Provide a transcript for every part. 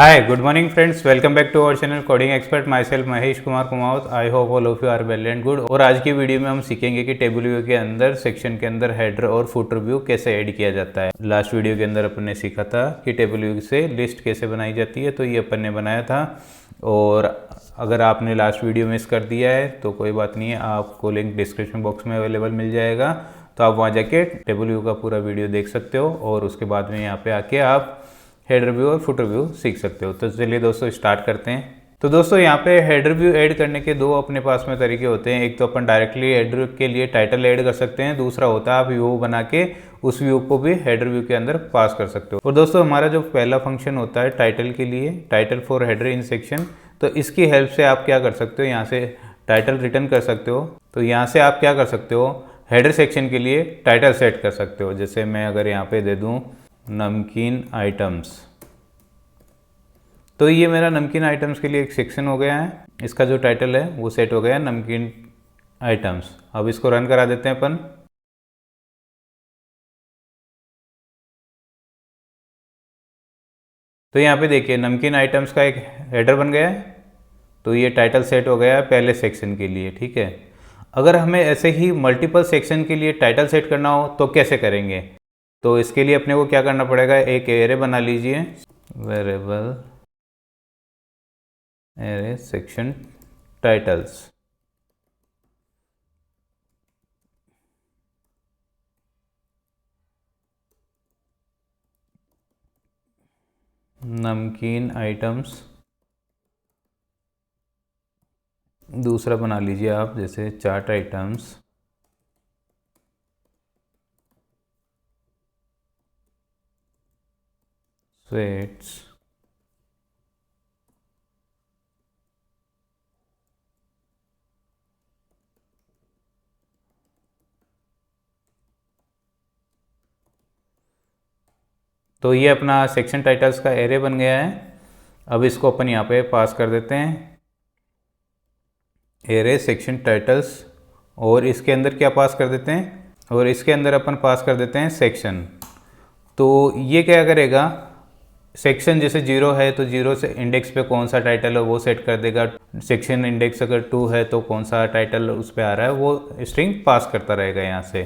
Hi, good morning friends. Welcome back to our channel Coding Expert. Myself Mahesh Kumar Kumawat. I hope all of you are well and good. और आज की video में हम सीखेंगे कि table view के अंदर सेक्शन के अंदर हेडर और फुटर व्यू कैसे ऐड किया जाता है। लास्ट वीडियो के अंदर अपन ने सीखा था कि टेबल व्यू से लिस्ट कैसे बनाई जाती है, तो ये अपन ने बनाया था। और अगर आपने लास्ट वीडियो मिस कर दिया है तो कोई बात नहीं है, आपको लिंक डिस्क्रिप्शन बॉक्स में अवेलेबल मिल जाएगा, तो आप वहाँ जाके टेबल व्यू का पूरा वीडियो देख सकते हो और उसके बाद में यहाँ पे आके आप हेडर व्यू और फुटर व्यू सीख सकते हो। तो चलिए दोस्तों स्टार्ट करते हैं। तो दोस्तों यहाँ पे हेडर व्यू ऐड करने के दो अपने पास में तरीके होते हैं। एक तो अपन डायरेक्टली हेडर के लिए टाइटल ऐड कर सकते हैं, दूसरा होता है आप व्यू बना के उस व्यू को भी हेडर व्यू के अंदर पास कर सकते हो। और दोस्तों हमारा जो पहला फंक्शन होता है टाइटल के लिए, title for header in section, तो इसकी हेल्प से आप क्या कर सकते हो, यहाँ से टाइटल रिटर्न कर सकते हो। तो यहाँ से आप क्या कर सकते हो, हेडर सेक्शन के लिए टाइटल सेट कर सकते हो। जैसे मैं अगर यहाँ पे दे दूँ नमकीन आइटम्स, तो ये मेरा नमकीन आइटम्स के लिए एक सेक्शन हो गया है। इसका जो टाइटल है वो सेट हो गया है नमकीन आइटम्स। अब इसको रन करा देते हैं अपन। तो यहाँ पे देखिए नमकीन आइटम्स का एक हेडर बन गया है, तो ये टाइटल सेट हो गया है पहले सेक्शन के लिए। ठीक है, अगर हमें ऐसे ही मल्टीपल सेक्शन के लिए टाइटल सेट करना हो तो कैसे करेंगे? तो इसके लिए अपने को क्या करना पड़ेगा, एक एरे बना लीजिए, वेरिएबल एरे सेक्शन टाइटल्स। नमकीन आइटम्स दूसरा बना लीजिए आप, जैसे चाट आइटम्स, स्वीट्स, तो ये अपना सेक्शन टाइटल्स का एरे बन गया है। अब इसको अपन यहाँ पे पास कर देते हैं, एरे सेक्शन टाइटल्स, और इसके अंदर क्या पास कर देते हैं, और इसके अंदर अपन पास कर देते हैं सेक्शन। तो ये क्या करेगा, सेक्शन जैसे 0 है तो 0 से इंडेक्स पे कौन सा टाइटल है वो सेट कर देगा। सेक्शन इंडेक्स अगर 2 है तो कौन सा टाइटल उस पर आ रहा है वो स्ट्रिंग पास करता रहेगा यहाँ से।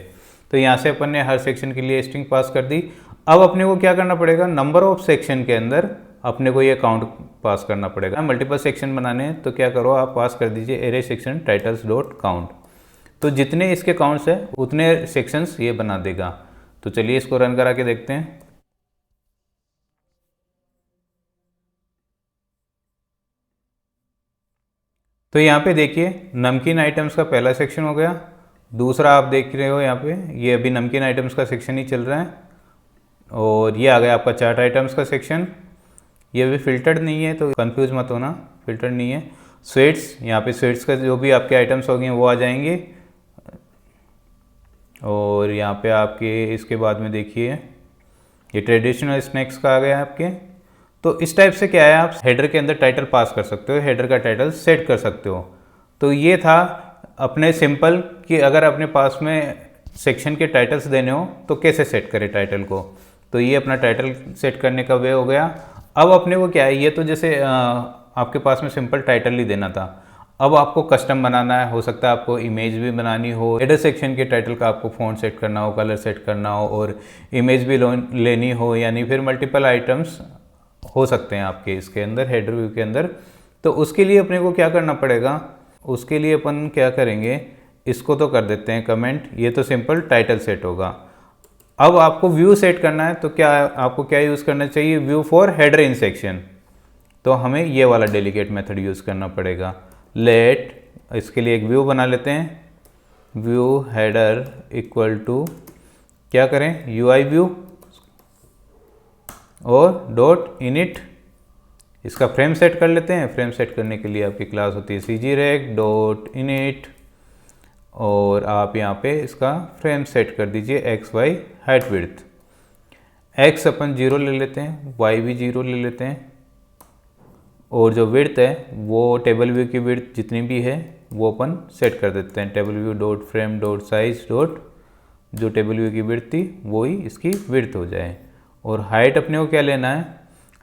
तो यहाँ से अपन ने हर सेक्शन के लिए स्ट्रिंग पास कर दी। अब अपने को क्या करना पड़ेगा, नंबर ऑफ सेक्शन के अंदर अपने को ये काउंट पास करना पड़ेगा। मल्टीपल सेक्शन बनाने हैं तो क्या करो, आप पास कर दीजिए array section titles dot count. तो जितने इसके काउंट्स है उतने सेक्शंस ये बना देगा। तो चलिए इसको रन करा के देखते हैं। तो यहाँ पे देखिए नमकीन आइटम्स का पहला सेक्शन हो गया। दूसरा आप देख रहे हो यहाँ पे, ये अभी नमकीन आइटम्स का सेक्शन ही चल रहा है। और ये आ गया आपका चाट आइटम्स का सेक्शन। ये भी फिल्टर्ड नहीं है तो कंफ्यूज मत होना, फिल्टर्ड नहीं है। स्वीट्स, यहाँ पे स्वीट्स का जो भी आपके आइटम्स हो गए वो आ जाएंगे। और यहाँ पे आपके इसके बाद में देखिए ये ट्रेडिशनल स्नैक्स का आ गया आपके। तो इस टाइप से क्या है, आप हेडर के अंदर टाइटल पास कर सकते हो, हेडर का टाइटल सेट कर सकते हो। तो ये था अपने सिंपल कि अगर अपने पास में सेक्शन के टाइटल्स देने हो तो कैसे सेट करें टाइटल को। तो ये अपना टाइटल सेट करने का वे हो गया। अब अपने को क्या है, ये तो जैसे आपके पास में सिंपल टाइटल ही देना था। अब आपको कस्टम बनाना है, हो सकता है आपको इमेज भी बनानी हो, हेडर सेक्शन के टाइटल का आपको फ़ॉन्ट सेट करना हो, कलर सेट करना हो और इमेज भी लेनी हो, यानी फिर मल्टीपल आइटम्स हो सकते हैं आपके इसके अंदर हेडर व्यू के अंदर। तो उसके लिए अपने को क्या करना पड़ेगा, उसके लिए अपन क्या करेंगे, इसको तो कर देते हैं कमेंट। ये तो सिंपल टाइटल सेट होगा। अब आपको व्यू सेट करना है तो क्या आपको क्या यूज़ करना चाहिए, view for header in section. तो हमें ये वाला डेलीगेट मेथड यूज़ करना पड़ेगा। लेट, इसके लिए एक व्यू बना लेते हैं, व्यू हेडर इक्वल टू क्या करें, यूआई व्यू और डॉट इनिट। इसका फ्रेम सेट कर लेते हैं। फ्रेम सेट करने के लिए आपकी क्लास होती है cgrec डॉट इनिट, और आप यहाँ पे इसका फ्रेम सेट कर दीजिए X Y height width. X अपन 0 ले लेते हैं, वाई भी 0 ले लेते हैं, और जो विड्थ है वो टेबल व्यू की विड्थ जितनी भी है वो अपन सेट कर देते हैं। Table view dot frame dot size dot, जो टेबल व्यू की विड्थ थी वो ही इसकी विड्थ हो जाए। और हाइट अपने को क्या लेना है,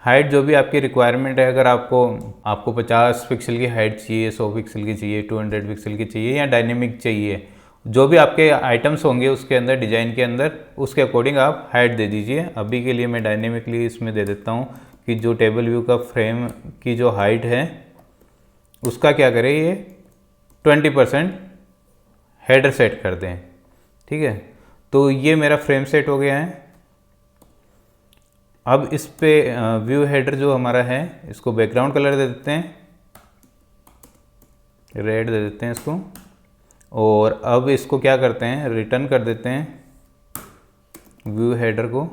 हाइट जो भी आपकी रिक्वायरमेंट है, अगर आपको 50 पिक्सल की हाइट चाहिए, 100 पिक्सल की चाहिए, 200 पिक्सल की चाहिए या डायनेमिक चाहिए, जो भी आपके आइटम्स होंगे उसके अंदर, डिज़ाइन के अंदर, उसके अकॉर्डिंग आप हाइट दे दीजिए। अभी के लिए मैं डायनेमिकली इसमें दे देता हूँ कि जो टेबल व्यू का फ्रेम की जो हाइट है उसका क्या करें, ये 20% हेडर सेट कर दें। ठीक है, तो ये मेरा फ्रेम सेट हो गया है। अब इस पे व्यू हेडर जो हमारा है, इसको बैकग्राउंड कलर दे देते हैं, रेड दे देते हैं इसको। और अब इसको क्या करते हैं, रिटर्न कर देते हैं व्यू हेडर को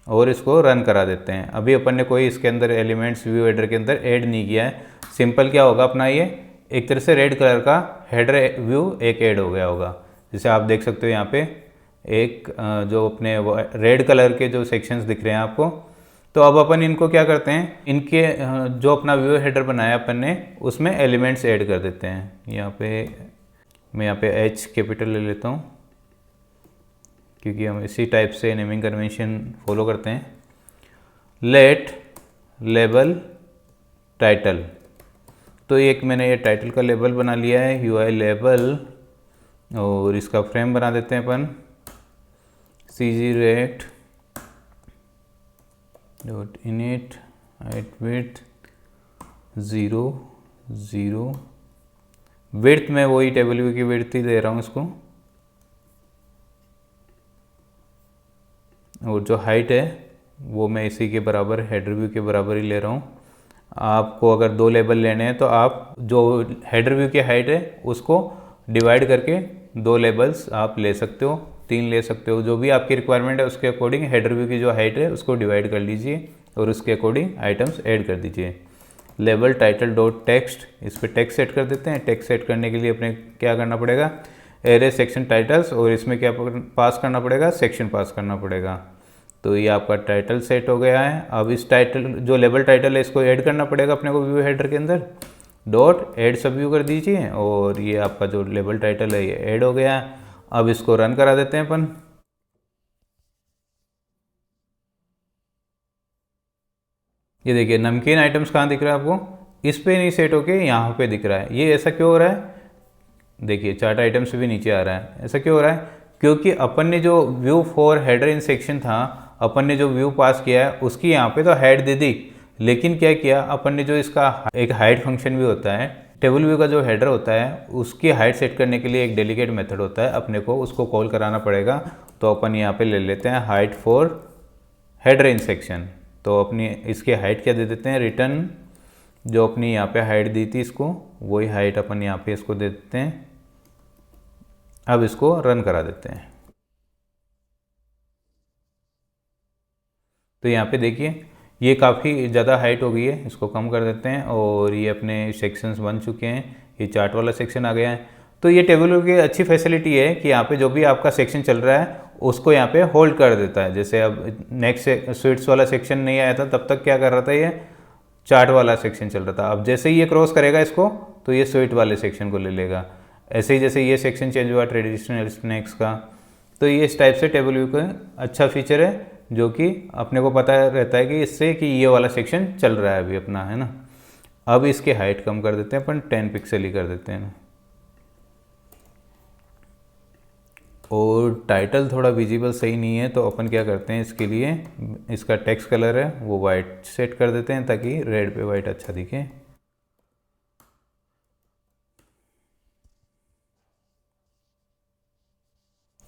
और इसको रन करा देते हैं। अभी अपन ने कोई इसके अंदर एलिमेंट्स व्यू हेडर के अंदर ऐड नहीं किया है। सिंपल क्या होगा अपना, ये एक तरह से रेड कलर का हेडर व्यू एक ऐड हो गया होगा। जैसे आप देख सकते हो यहाँ पे एक जो अपने रेड कलर के जो सेक्शंस दिख रहे हैं आपको। तो अब अपन इनको क्या करते हैं, इनके जो अपना व्यू हेडर बनाया अपन ने उसमें एलिमेंट्स ऐड कर देते हैं। यहाँ पे मैं यहाँ पे एच कैपिटल ले लेता हूँ क्योंकि हम इसी टाइप से नेमिंग कन्वेंशन फॉलो करते हैं। लेट लेबल टाइटल, तो एक मैंने ये टाइटल का लेबल बना लिया है, यूआई लेबल, और इसका फ्रेम बना देते हैं अपन CG rate dot init height width 0 0, width में वही टेबल व्यू की विड्थ ही दे रहा हूँ इसको, और जो हाइट है वो मैं इसी के बराबर, हेडर व्यू के बराबर ही ले रहा हूँ। आपको अगर 2 लेबल लेने हैं तो आप जो हेडर व्यू की हाइट है उसको डिवाइड करके 2 लेबल्स आप ले सकते हो, 3 ले सकते हो, जो भी आपकी रिक्वायरमेंट है उसके अकॉर्डिंग हेडर व्यू की जो हाइट है उसको डिवाइड कर लीजिए और उसके अकॉर्डिंग आइटम्स ऐड कर दीजिए। लेबल टाइटल डॉट टेक्स्ट, इस पर टेक्स्ट सेट कर देते हैं। टेक्स्ट सेट करने के लिए अपने क्या करना पड़ेगा, एरे सेक्शन टाइटल्स, और इसमें क्या पास करना पड़ेगा, सेक्शन पास करना पड़ेगा। तो ये आपका टाइटल सेट हो गया है। अब इस टाइटल जो लेबल टाइटल है इसको ऐड करना पड़ेगा अपने को व्यू हेडर के अंदर, डॉट ऐड सब व्यू कर दीजिए और ये आपका जो लेबल टाइटल है ये ऐड हो गया है। अब इसको रन करा देते हैं अपन। ये देखिए नमकीन आइटम्स कहाँ दिख रहा है आपको, इस पे नहीं सेट होके यहाँ पे दिख रहा है। ये ऐसा क्यों हो रहा है, देखिए चार्ट आइटम्स भी नीचे आ रहा है। ऐसा क्यों हो रहा है, क्योंकि अपन ने जो view for header in section था, अपन ने जो व्यू पास किया है उसकी यहाँ पे तो हाइट दे दी, लेकिन क्या किया अपन ने, जो इसका एक हाइट फंक्शन भी होता है, टेबल व्यू का जो हेडर होता है उसकी हाइट सेट करने के लिए एक डेलीकेट मेथड होता है, अपने को उसको कॉल कराना पड़ेगा। तो अपन यहाँ पे ले लेते हैं height for header in section. तो अपनी इसकी हाइट क्या दे देते हैं, रिटर्न जो अपनी यहाँ पे हाइट दी थी इसको, वही हाइट अपन यहाँ पे इसको दे देते हैं। अब इसको रन करा देते हैं। तो यहाँ पे देखिए ये काफ़ी ज़्यादा हाइट हो गई है, इसको कम कर देते हैं और ये अपने सेक्शंस बन चुके हैं। ये चार्ट वाला सेक्शन आ गया है। तो ये टेबल व्यू की अच्छी फैसिलिटी है कि यहाँ पे जो भी आपका सेक्शन चल रहा है उसको यहाँ पे होल्ड कर देता है। जैसे अब नेक्स्ट स्वीट्स वाला सेक्शन नहीं आया था तब तक क्या कर रहा था, ये चार्ट वाला सेक्शन चल रहा था। अब जैसे ही ये क्रॉस करेगा इसको तो ये स्वीट वाले सेक्शन को ले लेगा। ऐसे ही जैसे ये सेक्शन चेंज हुआ ट्रेडिशनल स्नैक्स का, तो ये इस टाइप से टेबल व्यू का अच्छा फीचर है जो कि अपने को पता रहता है कि इससे कि ये वाला सेक्शन चल रहा है अभी अपना, है ना। अब इसकी हाइट कम कर देते हैं अपन, 10 पिक्सल ही कर देते हैं। और टाइटल थोड़ा विजिबल सही नहीं है तो अपन क्या करते हैं, इसके लिए इसका टेक्स्ट कलर है वो वाइट सेट कर देते हैं ताकि रेड पे वाइट अच्छा दिखे।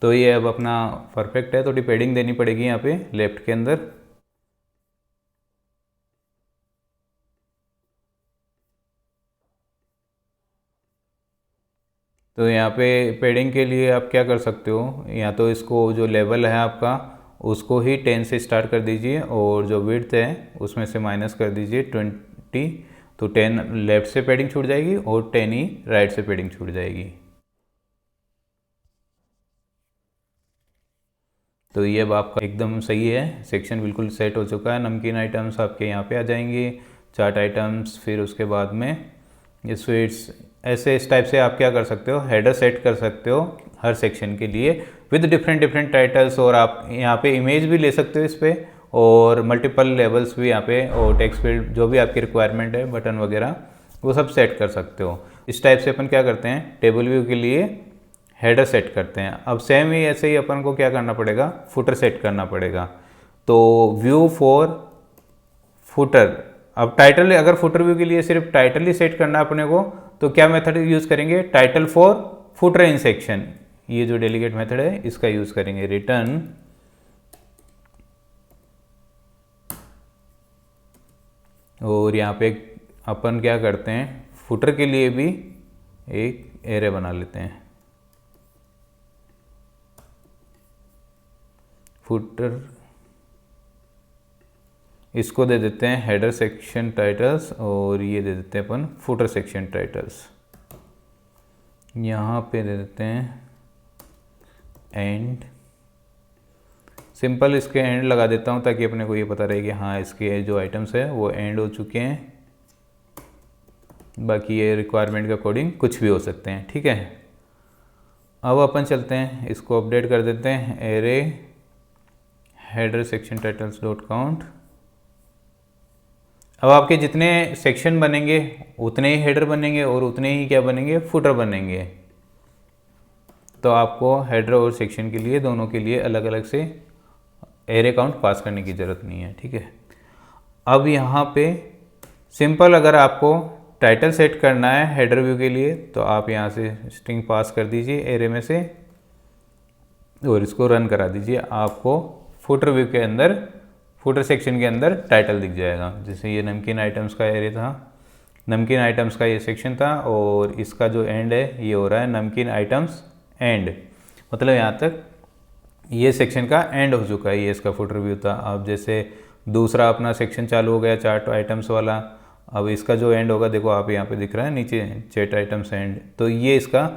तो ये अब अपना परफेक्ट है। थोड़ी पेडिंग देनी पड़ेगी यहाँ पे लेफ्ट के अंदर। तो यहाँ पे पेडिंग के लिए आप क्या कर सकते हो, या तो इसको जो लेवल है आपका उसको ही 10 से स्टार्ट कर दीजिए और जो विड्थ है उसमें से माइनस कर दीजिए 20। तो 10 लेफ्ट से पेडिंग छूट जाएगी और 10 ही राइट से पेडिंग छूट जाएगी। तो ये अब आपका एकदम सही है, सेक्शन बिल्कुल सेट हो चुका है। नमकीन आइटम्स आपके यहाँ पे आ जाएंगे, चाट आइटम्स, फिर उसके बाद में ये स्वीट्स। ऐसे इस टाइप से आप क्या कर सकते हो, हेडर सेट कर सकते हो हर सेक्शन के लिए विद डिफरेंट टाइटल्स। और आप यहाँ पे इमेज भी ले सकते हो इस पर और मल्टीपल लेवल्स भी यहाँ पे, और टेक्स्ट फील्ड जो भी आपकी रिक्वायरमेंट है, बटन वगैरह वो सब सेट कर सकते हो। इस टाइप से अपन क्या करते हैं, टेबल व्यू के लिए हेडर सेट करते हैं। अब सेम ही ऐसे ही अपन को क्या करना पड़ेगा, फुटर सेट करना पड़ेगा। तो व्यू फॉर फुटर, अब टाइटल, अगर फुटर व्यू के लिए सिर्फ टाइटल ही सेट करना है अपने को, तो क्या मेथड यूज़ करेंगे, title for footer in section, ये जो डेलीगेट मेथड है इसका यूज़ करेंगे। रिटर्न और यहाँ पे अपन क्या करते हैं, फुटर के लिए भी एक एरे बना लेते हैं। फुटर, इसको दे देते हैं हेडर सेक्शन टाइटल्स, और ये दे देते हैं अपन फुटर सेक्शन टाइटल्स। यहाँ पे दे देते हैं एंड, सिंपल इसके एंड लगा देता हूँ ताकि अपने को ये पता रहे कि हाँ इसके जो आइटम्स है वो एंड हो चुके हैं। बाकी ये रिक्वायरमेंट के अकॉर्डिंग कुछ भी हो सकते हैं, ठीक है। अब अपन चलते हैं, इसको अपडेट कर देते हैं, array header section titles dot count. अब आपके जितने सेक्शन बनेंगे उतने ही हेडर बनेंगे और उतने ही क्या बनेंगे, फुटर बनेंगे। तो आपको हेडर और सेक्शन के लिए, दोनों के लिए अलग अलग से एरे काउंट पास करने की ज़रूरत नहीं है, ठीक है। अब यहाँ पे सिंपल, अगर आपको टाइटल सेट करना है हेडर व्यू के लिए, तो आप यहाँ से स्ट्रिंग पास कर दीजिए एरे में से और इसको रन करा दीजिए। आपको फुटर व्यू के अंदर, फुटर सेक्शन के अंदर टाइटल दिख जाएगा। जैसे ये नमकीन आइटम्स का एरे था, नमकीन आइटम्स का ये सेक्शन था, और इसका जो एंड है ये हो रहा है नमकीन आइटम्स एंड, मतलब यहाँ तक ये सेक्शन का एंड हो चुका है, ये इसका फुटर व्यू था। अब जैसे दूसरा अपना सेक्शन चालू हो गया चार्ट आइटम्स वाला, अब इसका जो एंड होगा, देखो आप यहाँ पे दिख रहा है नीचे चैट आइटम्स एंड, तो ये इसका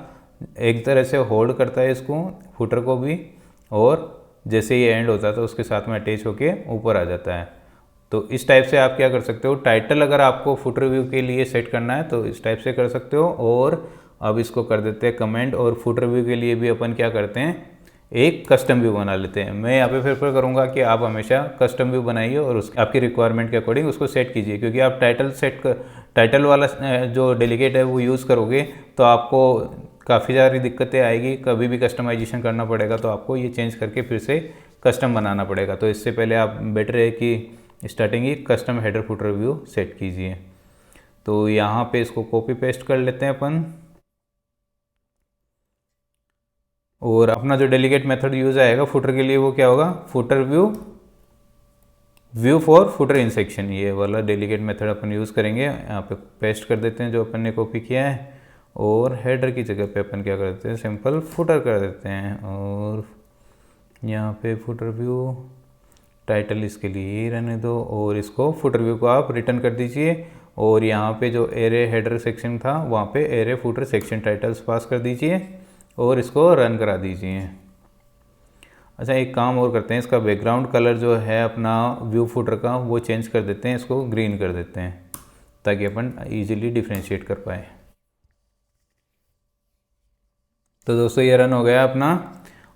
एक तरह से होल्ड करता है इसको, फुटर को भी, और जैसे ये एंड होता है तो उसके साथ में अटैच होके ऊपर आ जाता है। तो इस टाइप से आप क्या कर सकते हो, टाइटल अगर आपको फुटर व्यू के लिए सेट करना है तो इस टाइप से कर सकते हो। और अब इसको कर देते हैं कमेंट, और फुटर व्यू के लिए भी अपन क्या करते हैं, एक कस्टम व्यू बना लेते हैं। मैं यहाँ पे प्रेफर करूँगा कि आप हमेशा कस्टम व्यू बनाइए और उस आपकी रिक्वायरमेंट के अकॉर्डिंग उसको सेट कीजिए, क्योंकि आप टाइटल वाला जो डेलीगेट है वो यूज़ करोगे तो आपको काफ़ी सारी दिक्कतें आएगी। कभी भी कस्टमाइजेशन करना पड़ेगा तो आपको ये चेंज करके फिर से कस्टम बनाना पड़ेगा। तो इससे पहले आप बेटर है कि स्टार्टिंग ही custom header footer view set कीजिए। तो यहाँ पे इसको कॉपी पेस्ट कर लेते हैं अपन, और अपना जो डेलीगेट मेथड यूज़ आएगा फुटर के लिए वो क्या होगा, footer view for footer in section, ये वाला डेलीगेट मेथड अपन यूज़ करेंगे। यहाँ पे पेस्ट कर देते हैं जो अपन ने कॉपी किया है, और हेडर की जगह पे अपन क्या कर देते हैं, सिंपल फुटर कर देते हैं। और यहाँ पे फुटर व्यू, टाइटल इसके लिए ही रहने दो, और इसको फुटर व्यू को आप रिटर्न कर दीजिए। और यहाँ पे जो एरे हेडर सेक्शन था वहाँ पे एरे फुटर सेक्शन टाइटल्स पास कर दीजिए और इसको रन करा दीजिए। अच्छा, एक काम और करते हैं, इसका बैकग्राउंड कलर जो है अपना व्यू फुटर का वो चेंज कर देते हैं, इसको ग्रीन कर देते हैं ताकि अपन ईजिली डिफ्रेंशिएट कर पाए। तो दोस्तों ये रन हो गया अपना,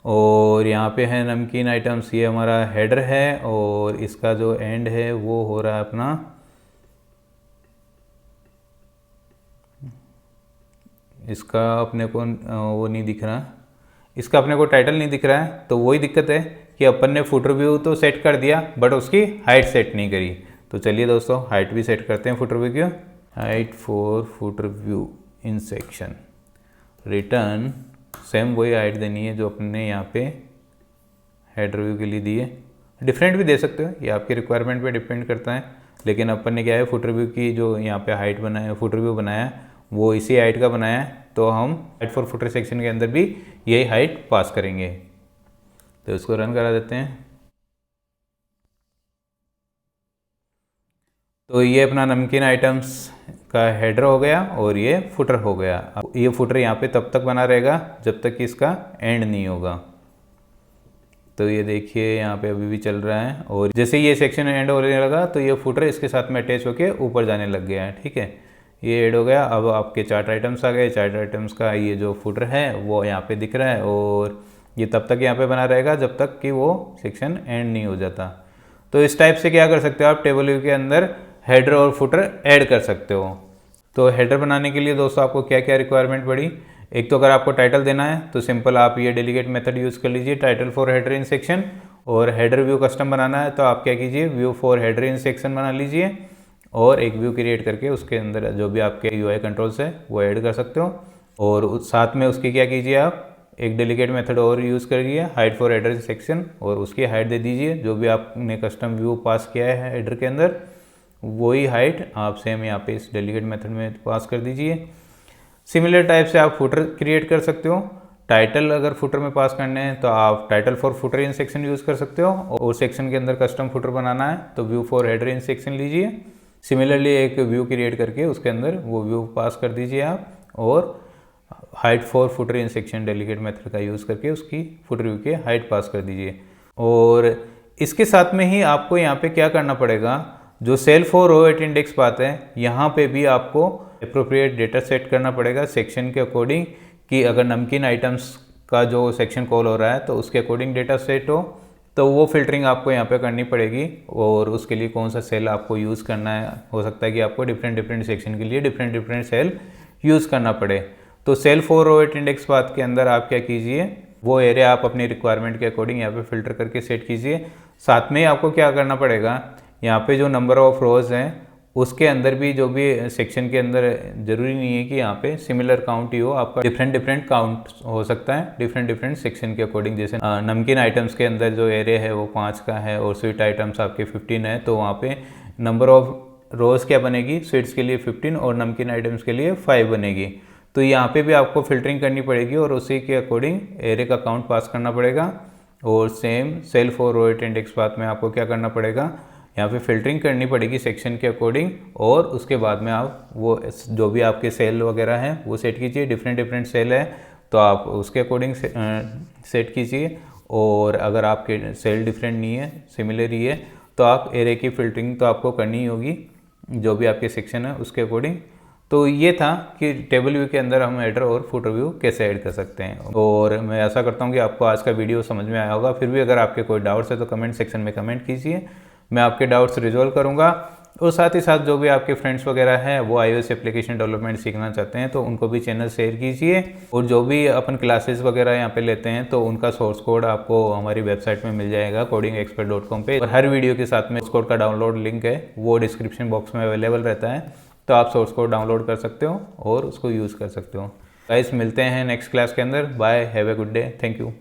और यहाँ पे है नमकीन आइटम्स, ये हमारा हेडर है, और इसका जो एंड है वो हो रहा है अपना, इसका अपने को वो नहीं दिख रहा, इसका अपने को टाइटल नहीं दिख रहा है। तो वही दिक्कत है कि अपन ने फुटर व्यू तो सेट कर दिया बट उसकी हाइट सेट नहीं करी। तो चलिए दोस्तों हाइट भी सेट करते हैं फुटर व्यू की। Height for footer view in section, return, same वही हाइट देनी है जो अपने यहाँ पे हेडर व्यू के लिए दी है। डिफरेंट भी दे सकते हो, ये आपकी रिक्वायरमेंट पे डिपेंड करता है, लेकिन अपन ने क्या है फुटर व्यू की जो यहाँ पे हाइट बनाया, फुटर व्यू बनाया वो इसी हाइट का बनाया है, तो हम हाइट फॉर फुटर सेक्शन के अंदर भी यही हाइट पास करेंगे। तो इसको रन करा देते हैं। तो ये अपना नमकीन आइटम्स का हेडर हो गया और ये फुटर हो गया। अब ये फुटर यहाँ पे तब तक बना रहेगा जब तक कि इसका एंड नहीं होगा। तो ये देखिए यहाँ पे अभी भी चल रहा है, और जैसे ये सेक्शन एंड होने लगा तो ये फुटर इसके साथ में अटैच होके ऊपर जाने लग गया है। ठीक है, ये ऐड हो गया। अब आपके चार्ट आइटम्स आ गए, चार्ट आइटम्स का ये जो फुटर है वो यहाँ पे दिख रहा है, और ये तब तक यहाँ पे बना रहेगा जब तक कि वो सेक्शन एंड नहीं हो जाता। तो इस टाइप से क्या कर सकते हो आप टेबल व्यू के अंदर हेडर और फुटर ऐड कर सकते हो। तो हेडर बनाने के लिए दोस्तों आपको क्या क्या रिक्वायरमेंट पड़ी, एक तो अगर आपको टाइटल देना है तो सिंपल आप ये डेलीगेट मेथड यूज़ कर लीजिए, title for header in section. और हेडर व्यू कस्टम बनाना है तो आप क्या कीजिए, view for header in section बना लीजिए और एक व्यू क्रिएट करके उसके अंदर जो भी आपके यूआई कंट्रोल्स है वो ऐड कर सकते हो। और साथ में उसकी क्या कीजिए, आप एक डेलीगेट मेथड और यूज़ करिए, हाइड फॉर हेडर सेक्शन, और उसकी हाइट दे दीजिए जो भी आपने कस्टम व्यू पास किया है हेडर के अंदर, वही हाइट आप सेम यहाँ पे इस डेलीगेट मेथड में पास कर दीजिए। सिमिलर टाइप से आप फुटर क्रिएट कर सकते हो। टाइटल अगर फुटर में पास करने हैं तो आप title for footer in section use कर सकते हो, और सेक्शन के अंदर कस्टम फुटर बनाना है तो view for header in section लीजिए। सिमिलरली एक व्यू क्रिएट करके उसके अंदर वो व्यू पास कर दीजिए आप, और height for footer in section delegate method का यूज़ करके उसकी फुटर व्यू के हाइट पास कर दीजिए। और इसके साथ में ही आपको यहाँ पे क्या करना पड़ेगा, जो cell for row at index path है यहाँ पे भी आपको अप्रोप्रिएट डेटा सेट करना पड़ेगा सेक्शन के अकॉर्डिंग, कि अगर नमकीन आइटम्स का जो सेक्शन कॉल हो रहा है तो उसके अकॉर्डिंग डेटा सेट हो, तो वो फिल्टरिंग आपको यहाँ पे करनी पड़ेगी। और उसके लिए कौन सा सेल आपको यूज़ करना है, हो सकता है कि आपको डिफरेंट सेक्शन के लिए डिफरेंट सेल यूज़ करना पड़े। तो cell for row at index path के अंदर आप क्या कीजिए, वो एरिया आप अपनी रिक्वायरमेंट के अकॉर्डिंग यहाँ पे फिल्टर करके सेट कीजिए। साथ में आपको क्या करना पड़ेगा, यहाँ पे जो नंबर ऑफ रोज़ हैं उसके अंदर भी जो भी सेक्शन के अंदर, ज़रूरी नहीं है कि यहाँ पे सिमिलर काउंट ही हो, आपका डिफरेंट काउंट हो सकता है डिफरेंट सेक्शन के अकॉर्डिंग। जैसे नमकीन आइटम्स के अंदर जो एरिया है वो 5 का है और स्वीट आइटम्स आपके 15 है, तो वहाँ पे नंबर ऑफ रोज़ क्या बनेगी, स्वीट्स के लिए 15 और नमकीन आइटम्स के लिए 5 बनेगी। तो यहाँ पे भी आपको फिल्टरिंग करनी पड़ेगी और उसी के अकॉर्डिंग एरिया का काउंट पास करना पड़ेगा। और same cell for row at index path में आपको क्या करना पड़ेगा, यहाँ पे फिल्टरिंग करनी पड़ेगी सेक्शन के अकॉर्डिंग, और उसके बाद में आप वो जो भी आपके सेल वगैरह हैं वो सेट कीजिए। डिफरेंट सेल है तो आप उसके अकॉर्डिंग सेट कीजिए, और अगर आपके सेल डिफरेंट नहीं है, सिमिलर ही है, तो आप एरे की फिल्टरिंग तो आपको करनी ही होगी जो भी आपके सेक्शन है उसके अकॉर्डिंग। तो ये था कि टेबल व्यू के अंदर हम हेडर और फुटर व्यू कैसे ऐड कर सकते हैं। और मैं आशा करता हूँ कि आपको आज का वीडियो समझ में आया होगा। फिर भी अगर आपके कोई डाउट्स है तो कमेंट सेक्शन में कमेंट कीजिए, मैं आपके डाउट्स रिजॉल्व करूंगा। और साथ ही साथ जो भी आपके फ्रेंड्स वगैरह हैं वो iOS एप्लीकेशन डेवलपमेंट सीखना चाहते हैं तो उनको भी चैनल शेयर कीजिए। और जो भी अपन क्लासेस वगैरह यहाँ पे लेते हैं तो उनका सोर्स कोड आपको हमारी वेबसाइट में मिल जाएगा codingexpert.com पे, और हर वीडियो के साथ में सोर्स कोड का डाउनलोड लिंक है वो डिस्क्रिप्शन बॉक्स में अवेलेबल रहता है, तो आप सोर्स कोड डाउनलोड कर सकते हो और उसको यूज़ कर सकते हो। गाइस मिलते हैं नेक्स्ट क्लास के अंदर। Bye, have a good day, thank you.